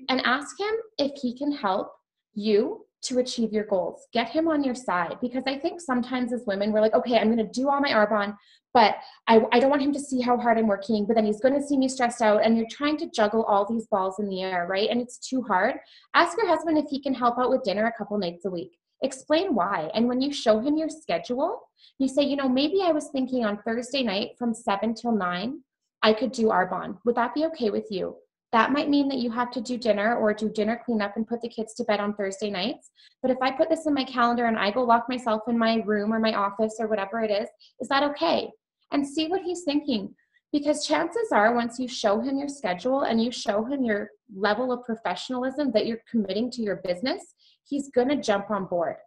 And ask him if he can help you to achieve your goals. Get him on your side, because I think sometimes as women, we're like, okay, I'm going to do all my Arbonne, but I don't want him to see how hard I'm working, but then he's going to see me stressed out, and you're trying to juggle all these balls in the air, right? And it's too hard. Ask your husband if he can help out with dinner a couple nights a week. Explain why. And when you show him your schedule, you say, maybe I was thinking on Thursday night from 7 till 9, I could do Arbonne. Would that be okay with you? That might mean that you have to do dinner or do dinner cleanup and put the kids to bed on Thursday nights. But if I put this in my calendar and I go lock myself in my room or my office or whatever it is that okay? And see what he's thinking. Because chances are, once you show him your schedule and you show him your level of professionalism that you're committing to your business, he's going to jump on board.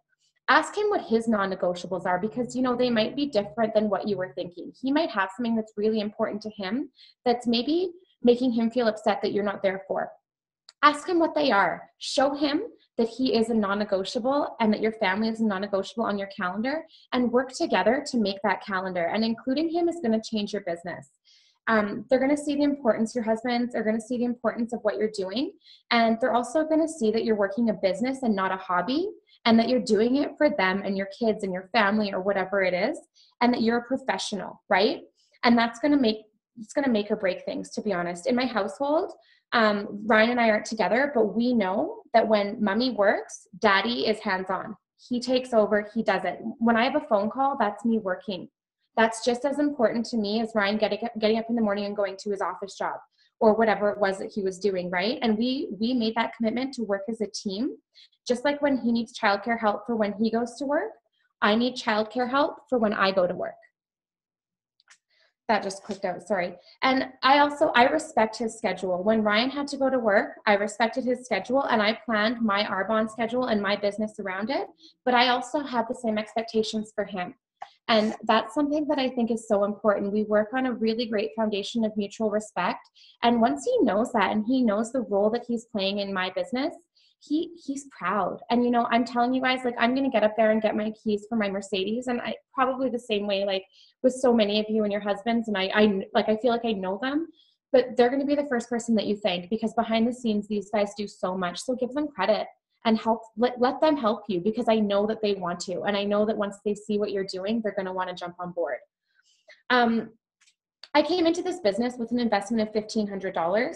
Ask him what his non-negotiables are, because, they might be different than what you were thinking. He might have something that's really important to him that's maybe making him feel upset that you're not there for. Ask him what they are. Show him that he is a non-negotiable and that your family is a non-negotiable on your calendar, and work together to make that calendar. And including him is going to change your business. They're going to see the importance, your husbands are going to see the importance of what you're doing. And they're also going to see that you're working a business and not a hobby, and that you're doing it for them and your kids and your family or whatever it is, and that you're a professional, right? And that's going to make or break things, to be honest. In my household, Ryan and I aren't together, but we know that when mommy works, daddy is hands-on. He takes over, he does it. When I have a phone call, that's me working. That's just as important to me as Ryan getting up in the morning and going to his office job or whatever it was that he was doing, right? And we made that commitment to work as a team. Just like when he needs childcare help for when he goes to work, I need childcare help for when I go to work. That just clicked out, sorry. And I respect his schedule. When Ryan had to go to work, I respected his schedule and I planned my Arbonne schedule and my business around it, but I also had the same expectations for him. And that's something that I think is so important. We work on a really great foundation of mutual respect. And once he knows that, and he knows the role that he's playing in my business, he's proud. And, you know, I'm telling you guys, like, I'm going to get up there and get my keys for my Mercedes. And I probably the same way, like with so many of you and your husbands. And I feel like I know them, but they're going to be the first person that you thank, because behind the scenes, these guys do so much. So give them credit and let them help you, because I know that they want to. And I know that once they see what you're doing, they're going to want to jump on board. I came into this business with an investment of $1,500.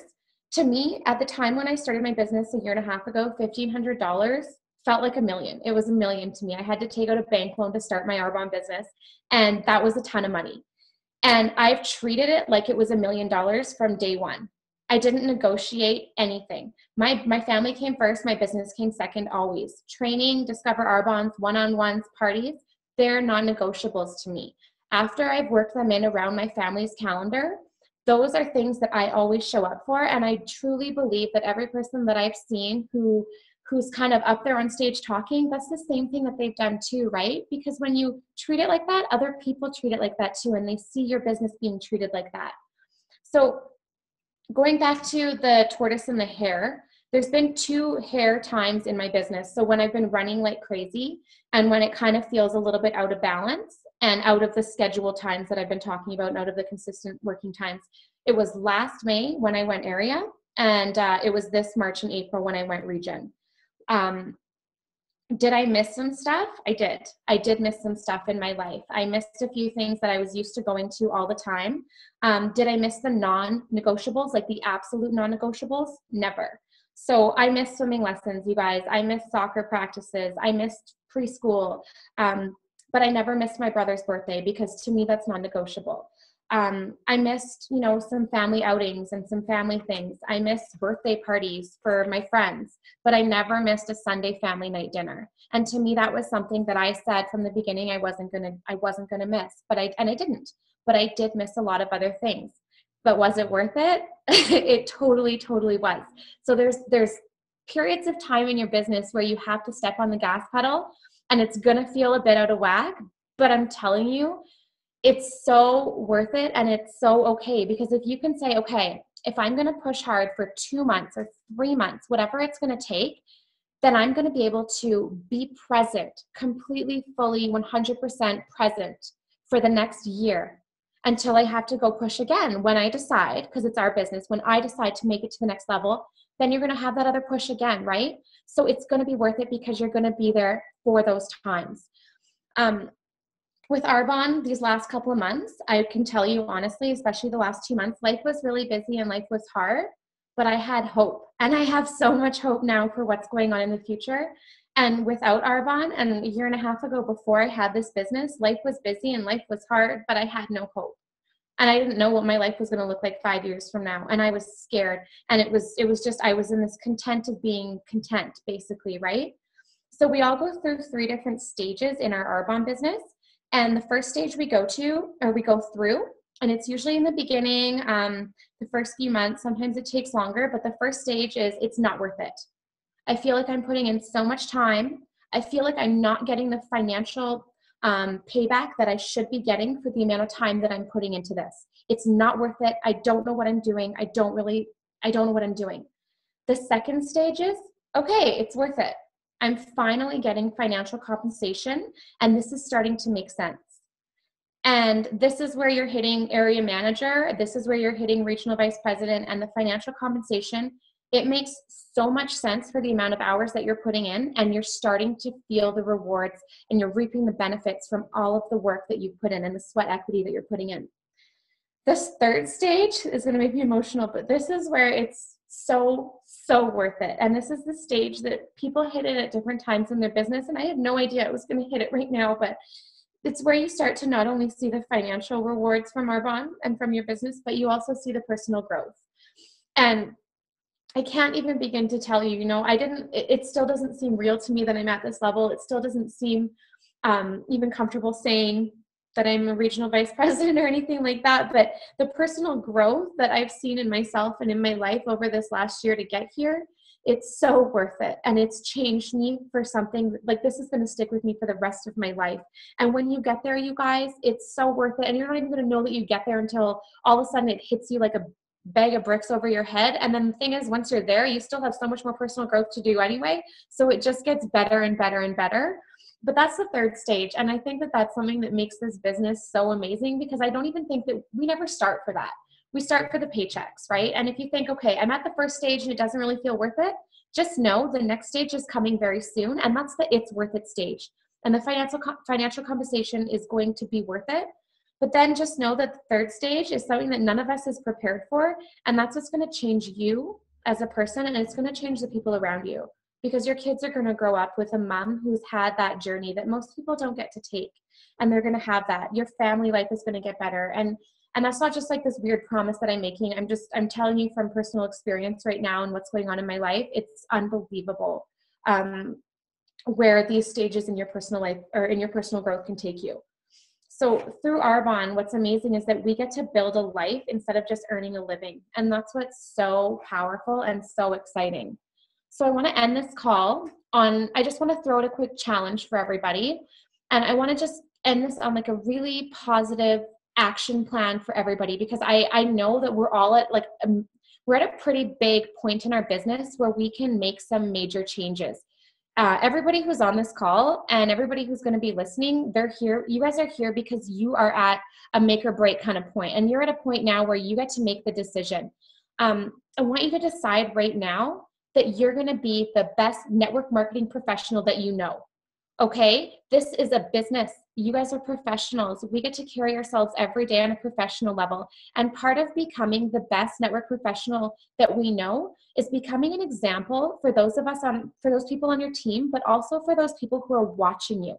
To me, at the time when I started my business a year and a half ago, $1,500 felt like $1 million. It was $1 million to me. I had to take out a bank loan to start my Arbonne business, and that was a ton of money. And I've treated it like it was $1 million from day one. I didn't negotiate anything. My family came first, my business came second always. Training, Discover Arbonne's, one-on-ones, parties, they're non-negotiables to me. After I've worked them in around my family's calendar, those are things that I always show up for. And I truly believe that every person that I've seen who's kind of up there on stage talking, that's the same thing that they've done too, right? Because when you treat it like that, other people treat it like that too, and they see your business being treated like that. So going back to the tortoise and the hare, there's been 2 hare times in my business. So when I've been running like crazy, and when it kind of feels a little bit out of balance and out of the schedule times that I've been talking about and out of the consistent working times. It was last May when I went area, and it was this March and April when I went region. Did I miss some stuff? I did. I did miss some stuff in my life. I missed a few things that I was used to going to all the time. Did I miss the non-negotiables, like the absolute non-negotiables? Never. So I missed swimming lessons, you guys. I missed soccer practices. I missed preschool. But I never missed my brother's birthday, because to me, that's non-negotiable. I missed, you know, some family outings and some family things. I missed birthday parties for my friends, but I never missed a Sunday family night dinner. And to me, that was something that I said from the beginning I wasn't gonna miss. But I didn't. But I did miss a lot of other things. But was it worth it? It totally, totally was. So there's periods of time in your business where you have to step on the gas pedal, and it's gonna feel a bit out of whack. But I'm telling you, it's so worth it, and it's so okay, because if you can say, okay, if I'm going to push hard for 2 months or 3 months, whatever it's going to take, then I'm going to be able to be present, completely, fully, 100% present for the next year until I have to go push again. When I decide, because it's our business, when I decide to make it to the next level, then you're going to have that other push again, right? So it's going to be worth it, because you're going to be there for those times. With Arbonne, these last couple of months, I can tell you honestly, especially the last 2 months, life was really busy and life was hard, but I had hope. And I have so much hope now for what's going on in the future. And without Arbonne, and a year and a half ago before I had this business, life was busy and life was hard, but I had no hope. And I didn't know what my life was going to look like 5 years from now. And I was scared. And it was just, I was in this content of being content, basically, right? So we all go through 3 different stages in our Arbonne business. And the first stage we go through, and it's usually in the beginning, the first few months. Sometimes it takes longer, but the first stage is it's not worth it. I feel like I'm putting in so much time. I feel like I'm not getting the financial payback that I should be getting for the amount of time that I'm putting into this. It's not worth it. I don't know what I'm doing. I don't know what I'm doing. The second stage is, okay, it's worth it. I'm finally getting financial compensation, and this is starting to make sense. And this is where you're hitting area manager. This is where you're hitting regional vice president, and the financial compensation. It makes so much sense for the amount of hours that you're putting in, and you're starting to feel the rewards, and you're reaping the benefits from all of the work that you've put in and the sweat equity that you're putting in. This third stage is going to make me emotional, but this is where it's so worth it. And this is the stage that people hit it at different times in their business. And I had no idea I was going to hit it right now, but it's where you start to not only see the financial rewards from Arbonne and from your business, but you also see the personal growth. And I can't even begin to tell you, it still doesn't seem real to me that I'm at this level. It still doesn't seem even comfortable saying that I'm a regional vice president or anything like that. But the personal growth that I've seen in myself and in my life over this last year to get here, it's so worth it. And it's changed me for something like this is going to stick with me for the rest of my life. And when you get there, you guys, it's so worth it. And you're not even going to know that you get there until all of a sudden it hits you like a bag of bricks over your head. And then the thing is, once you're there, you still have so much more personal growth to do anyway. So it just gets better and better and better. But that's the third stage. And I think that that's something that makes this business so amazing, because I don't even think that we never start for that. We start for the paychecks, right? And if you think, okay, I'm at the first stage and it doesn't really feel worth it, just know the next stage is coming very soon. And that's the it's worth it stage. And the financial compensation is going to be worth it. But then just know that the third stage is something that none of us is prepared for. And that's what's going to change you as a person. And it's going to change the people around you. Because your kids are going to grow up with a mom who's had that journey that most people don't get to take. And they're going to have that. Your family life is going to get better. And that's not just like this weird promise that I'm making. I'm telling you from personal experience right now and what's going on in my life. It's unbelievable where these stages in your personal life or in your personal growth can take you. So through Arbonne, what's amazing is that we get to build a life instead of just earning a living. And that's what's so powerful and so exciting. So I want to end this call on, I just want to throw out a quick challenge for everybody. And I want to just end this on like a really positive action plan for everybody, because I know that we're all at we're at a pretty big point in our business where we can make some major changes. Everybody who's on this call and everybody who's going to be listening, they're here. You guys are here because you are at a make or break kind of point. And you're at a point now where you get to make the decision. I want you to decide right now that you're going to be the best network marketing professional that you know. Okay? This is a business. You guys are professionals. We get to carry ourselves every day on a professional level. And part of becoming the best network professional that we know is becoming an example for those people on your team, but also for those people who are watching you.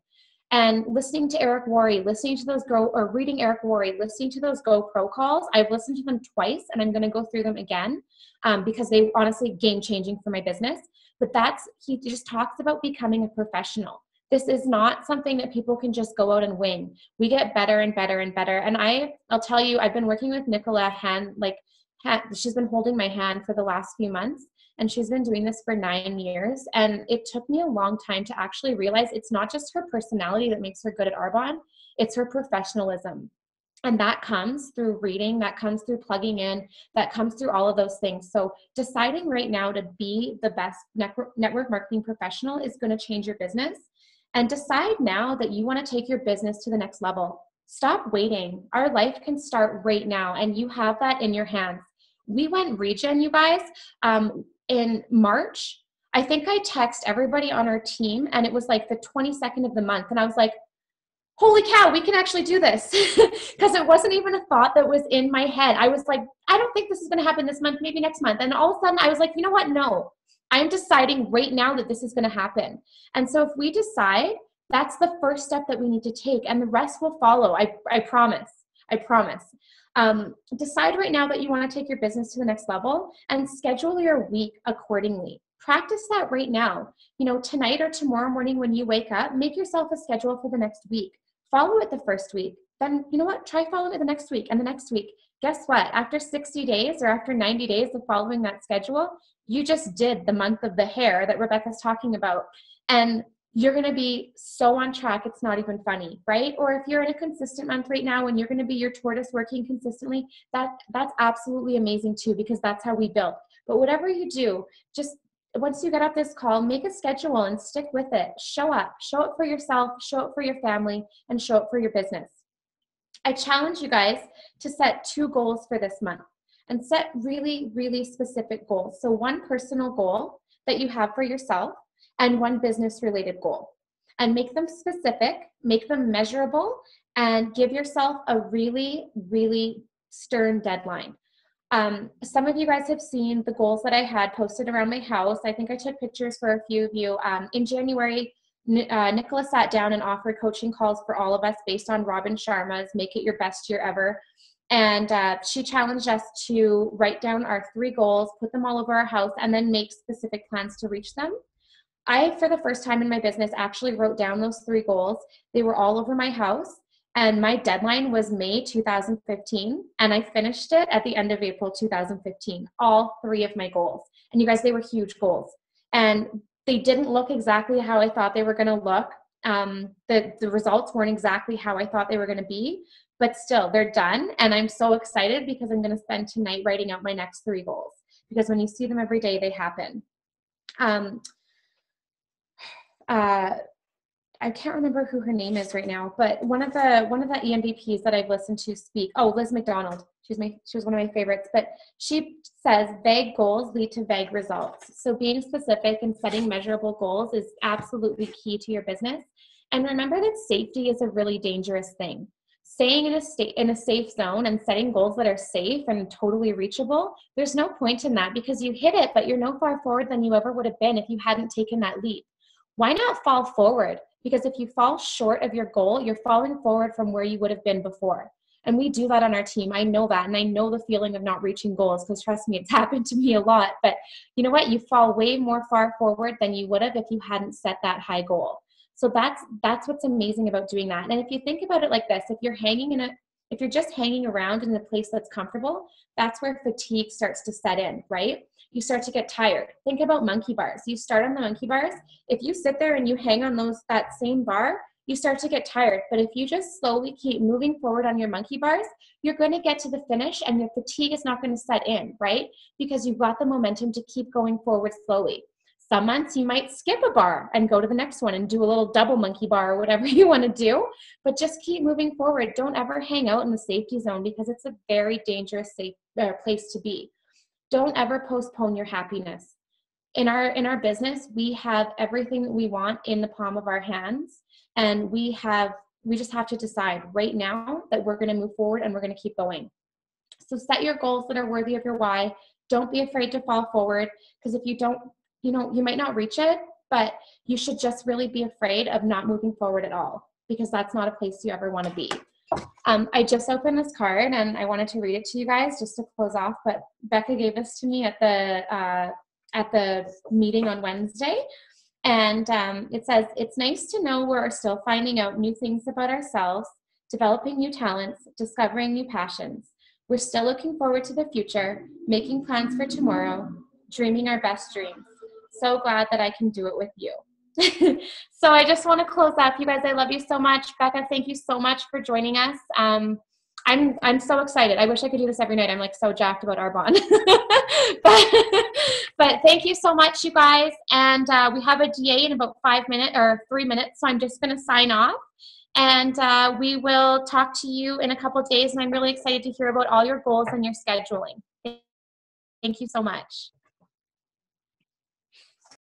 And listening to Eric Worre, listening to those reading Eric Worre, listening to those GoPro calls. I've listened to them twice, and I'm going to go through them again because they honestly game-changing for my business. But he just talks about becoming a professional. This is not something that people can just go out and wing. We get better and better and better. And I'll tell you, I've been working with Nicola she's been holding my hand for the last few months. And she's been doing this for 9 years. And it took me a long time to actually realize it's not just her personality that makes her good at Arbonne, it's her professionalism. And that comes through reading, that comes through plugging in, that comes through all of those things. So deciding right now to be the best network marketing professional is going to change your business. And decide now that you want to take your business to the next level. Stop waiting. Our life can start right now, and you have that in your hands. We went region, you guys, in March. I think I text everybody on our team, and it was like the 22nd of the month. And I was like, holy cow, we can actually do this. Because it wasn't even a thought that was in my head. I was like, I don't think this is going to happen this month, maybe next month. And all of a sudden I was like, you know what? No, I'm deciding right now that this is going to happen. And so if we decide, that's the first step that we need to take, and the rest will follow. I promise. I promise. Decide right now that you want to take your business to the next level, and schedule your week accordingly. Practice that right now. Tonight or tomorrow morning when you wake up, make yourself a schedule for the next week. Follow it the first week. Then, you know what? Try following it the next week and the next week. Guess what? After 60 days or after 90 days of following that schedule, you just did the month of the hare that Rebecca's talking about. And you're going to be so on track, it's not even funny, right? Or if you're in a consistent month right now and you're going to be your tortoise working consistently, that's absolutely amazing too, because that's how we build. But whatever you do, just once you get off this call, make a schedule and stick with it. Show up for yourself, show up for your family, and show up for your business. I challenge you guys to set 2 goals for this month and set really, really specific goals. So one personal goal that you have for yourself and one business related goal, and make them specific, make them measurable, and give yourself a really, really stern deadline. Some of you guys have seen the goals that I had posted around my house. I think I took pictures for a few of you. In January, Nicola sat down and offered coaching calls for all of us based on Robin Sharma's Make It Your Best Year Ever. And she challenged us to write down our 3 goals, put them all over our house, and then make specific plans to reach them. I, for the first time in my business, actually wrote down those 3 goals. They were all over my house. And my deadline was May 2015, and I finished it at the end of April 2015, all 3 of my goals. And you guys, they were huge goals. And they didn't look exactly how I thought they were going to look. The results weren't exactly how I thought they were going to be, but still, they're done. And I'm so excited because I'm going to spend tonight writing out my next 3 goals. Because when you see them every day, they happen. I can't remember who her name is right now, but one of the EMVPs that I've listened to speak, Liz McDonald. She was one of my favorites, but she says vague goals lead to vague results. So being specific and setting measurable goals is absolutely key to your business. And remember that safety is a really dangerous thing. Staying in a safe zone and setting goals that are safe and totally reachable, there's no point in that, because you hit it, but you're no far forward than you ever would have been if you hadn't taken that leap. Why not fall forward? Because if you fall short of your goal, you're falling forward from where you would have been before. And we do that on our team. I know that. And I know the feeling of not reaching goals, because trust me, it's happened to me a lot. But you know what? You fall way more far forward than you would have if you hadn't set that high goal. So that's what's amazing about doing that. And if you think about it like this, if you're just hanging around in a place that's comfortable, that's where fatigue starts to set in, right? You start to get tired. Think about monkey bars. You start on the monkey bars. If you sit there and you hang on that same bar, you start to get tired. But if you just slowly keep moving forward on your monkey bars, you're going to get to the finish and your fatigue is not going to set in, right? Because you've got the momentum to keep going forward slowly. Some months you might skip a bar and go to the next one and do a little double monkey bar or whatever you want to do, but just keep moving forward. Don't ever hang out in the safety zone, because it's a very dangerous place to be. Don't ever postpone your happiness. In our business, we have everything that we want in the palm of our hands, and we just have to decide right now that we're going to move forward and we're going to keep going. So set your goals that are worthy of your why. Don't be afraid to fall forward, because if you don't, you might not reach it, but you should just really be afraid of not moving forward at all, because that's not a place you ever want to be. I just opened this card and I wanted to read it to you guys just to close off, but Becca gave this to me at the meeting on Wednesday. And it says, "It's nice to know we're still finding out new things about ourselves, developing new talents, discovering new passions. We're still looking forward to the future, making plans for tomorrow, dreaming our best dreams. So glad that I can do it with you." So I just want to close up. You guys, I love you so much. Becca, thank you so much for joining us. I'm so excited. I wish I could do this every night. I'm like so jacked about our bond. but thank you so much, you guys. And we have a DA in about 5 minutes or 3 minutes. So I'm just going to sign off. And we will talk to you in a couple of days. And I'm really excited to hear about all your goals and your scheduling. Thank you so much.